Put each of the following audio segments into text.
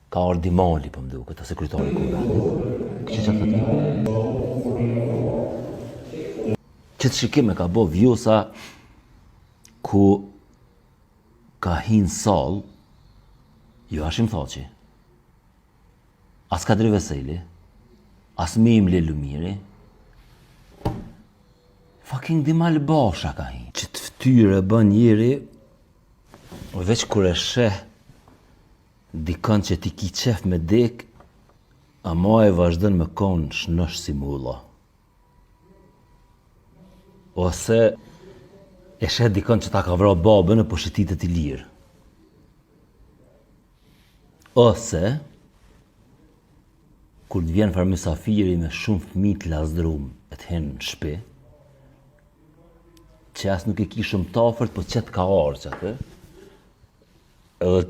Ka ardhur Dimali, po më duket, ose kryetari kombëtar. Kështu që thotë. Këtë shikim e ka bo Vjosa ku ka hinë sall, jo Hashim Thaçi, as Kadri Veseli, as Mimli Lumiri, fucking Dimal Basha ka hinë. Që të ftyre bën njeri, veç kur e sheh dikën që ti ki qef me dek, ama e vazhdon me konë shnosh si mulla. Ose e shet dikën që ta ka vra babën e po shetitet i lirë. Ose kur të vjen farë mysafiri me shumë fëmijë të lazdrum e të henë në shtëpi, që as nuk e ki shumë tafërt, po qëtë ka arë që atë, edhe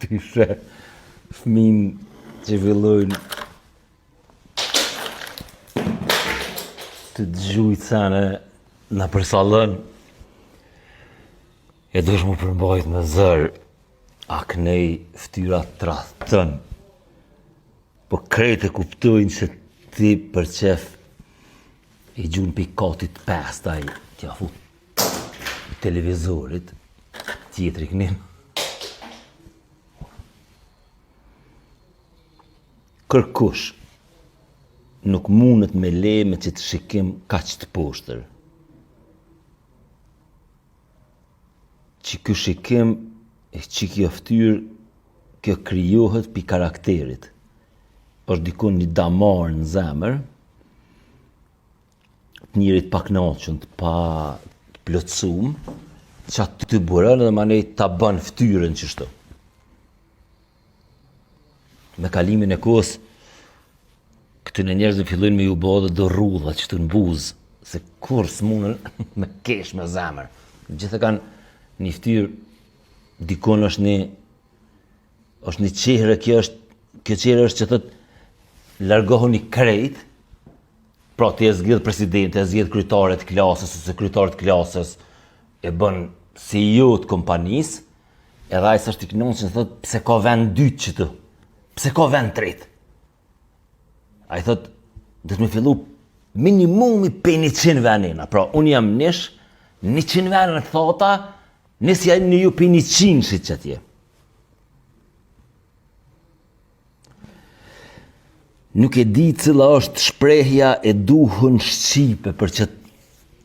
të ishe fëmijë që villojnë të dëgjujt sene në për sallën, e dush mu përmbajt me zërë, aknej ftyra trahtën, po krejt e kuptojnë që ti për qef i gjun pi katit 5 taj t'ja fut televizorit, tjetri kënin. Kërkush nuk mundet me le me që të shikim kaq të poshtër. Që ky shikim e që kjo ftyrë, kjo krijohet pi karakterit. Është dikun një damar në zemër, të njerit pa knaqën, pa plotësum, që atë të burën edhe manej ta bën ftyrën qështu. Me kalimin e kohës, këtyne njerëzve fillojnë me ju bë dhe do rrudha qështu në buzë, se kur s'munën me kesh me zemër. Gjithë kanë një ftyrë, dikon është një qehre, kjo qehre është që thët largohuni krejt, pra të e zgjidh presidenti, e zgjidh kryetaret klasës, ose kryetaret klasës e bën CEO të kompanisë, edhe ajës është i knonë që thët pse ka vend dytë qëtu, pse ka vend tret. A i thot, dhe të me fillu minimumi pe 100 venina. Pra, unë jam nish, 100 venina të thota, nësë jam një ju pe 100 shqit që tje. Nuk e di cila është shprehja e duhun shqipe për qëtë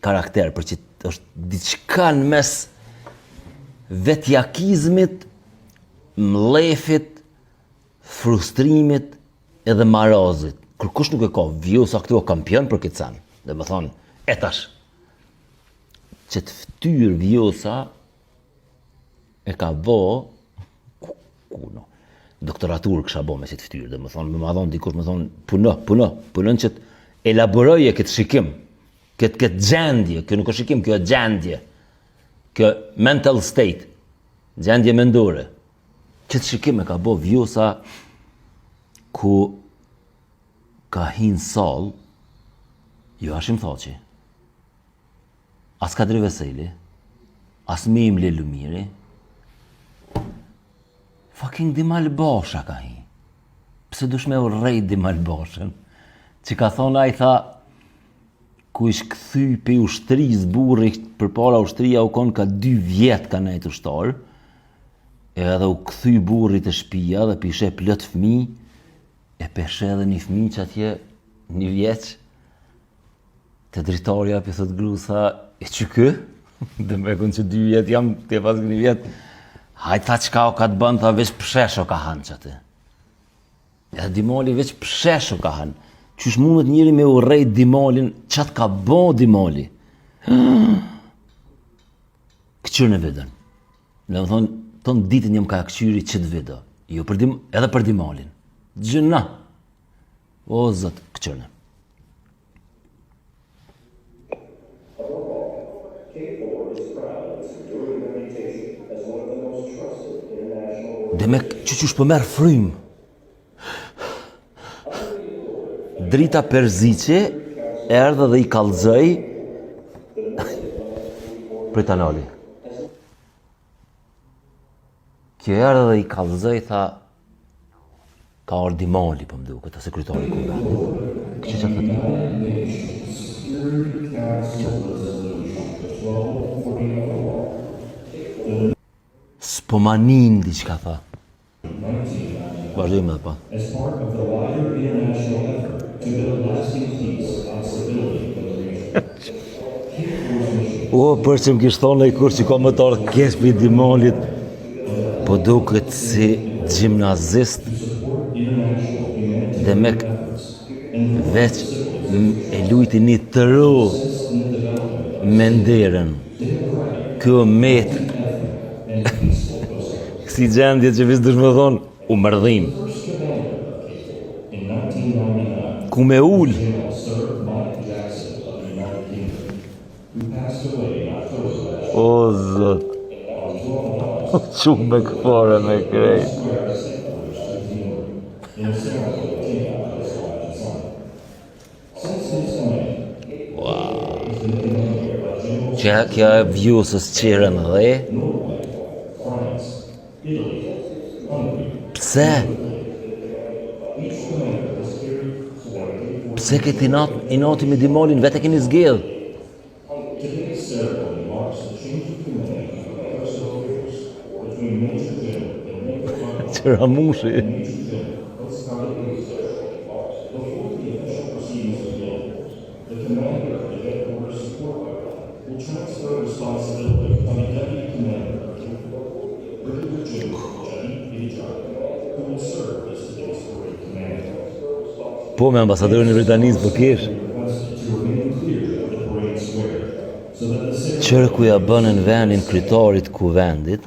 karakter, për qëtë është diçka në mes vetjakizmit, mlefit, frustrimit edhe marazit. Kërkush nuk e ka, Vjosa këtu o kampion për këtë sen. Dhe më thonë, etash, që të ftyrë Vjosa e ka bo, doktoratur kësha bo me që të ftyrë, dhe më thonë, me madhon dikush, me thonë, punon që të elaborojë këtë shikim, këtë gjendje, kjo nuk është shikim, kjo e gjendje, kjo mental state, gjendje mendore. Këtë shikim e ka bo Vjosa ku ka hinë sall, jo Hashim Thaçi, as Kadri Veseli, as Mimli Lumiri, fucking Dimal Basha ka hinë. Pse dush me urrejt Dimal Bashën? Që ka thonë a i tha, ku ish këthy pe ushtris burri, për para ushtria u konë ka 2 vjet ka nejt ushtar, edhe u këthy burri të shpia dhe pishe plot fëmi, e peshe edhe një fëmi që atje 1 vjeq, të dritarja për thot gru, tha, e që kë? Dhe me kënë që 2 vjet jam, të pas 1 vjet, hajt tha qka o ka të bënë, tha veç pëshesho ka hanë që atë. Edhe Dimali veç pëshesho ka hanë. Qysh mundet njëri me urrejt Dimalin, qatë ka bo Dimali? Këqyrë në vidën. Dhe më thonë, tonë ditën jam ka këqyri qëtë vidë, jo edhe për Dimalin. Gjëna. O, zëtë, këqërnë. Dhe me qysh për merë frymë. Drita Perziqe erdhe dhe i kallëzoj prit anali. Kjo erdhe dhe i kallëzoj, tha, ka ardhur Dimali, po më duket, ose kryetari i kuvendit. Kështu që thotë. S'po ma nin diçka tha. Vazhdojmë edhe pa. As part of the wider international effort to build lasting peace and stability in the region. O, për që më kishtë thonë e kur që ka më të ardhë kesh për i Dimalit, po duket si gjimnazist dhe me veç e lujti një të ru me nderën. Kjo met kësi gjendje që visë dush më thonë, u mërdhim. Ku me ull. O, zot. Qumë me këpare me krejt. Kja e vjusës qirën dhe. Pse? Pse këtë i nati me Dimalin vete keni zgjedh? Qëra mushi. Po me ambasadorin e Britanisë po kesh. Qërku ja bënën venin kryetarit kuvendit,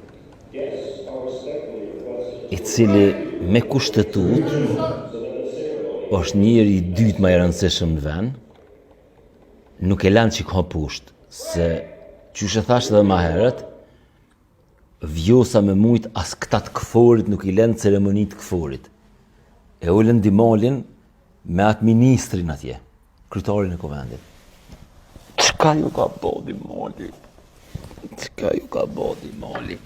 i cili me kushtetut është njeri i dytë më i rëndësishëm në vend, nuk e lanë që ka pusht, se qyshe thashtë edhe ma herët, vjosa me mujt as këta të këforit nuk i lanë ceremonit të këforit. E ullën Dimalin me atë ministrin atje, kryetarin e kuvendit. Qka ju ka bo Dimali? Qka ju ka bo Dimali?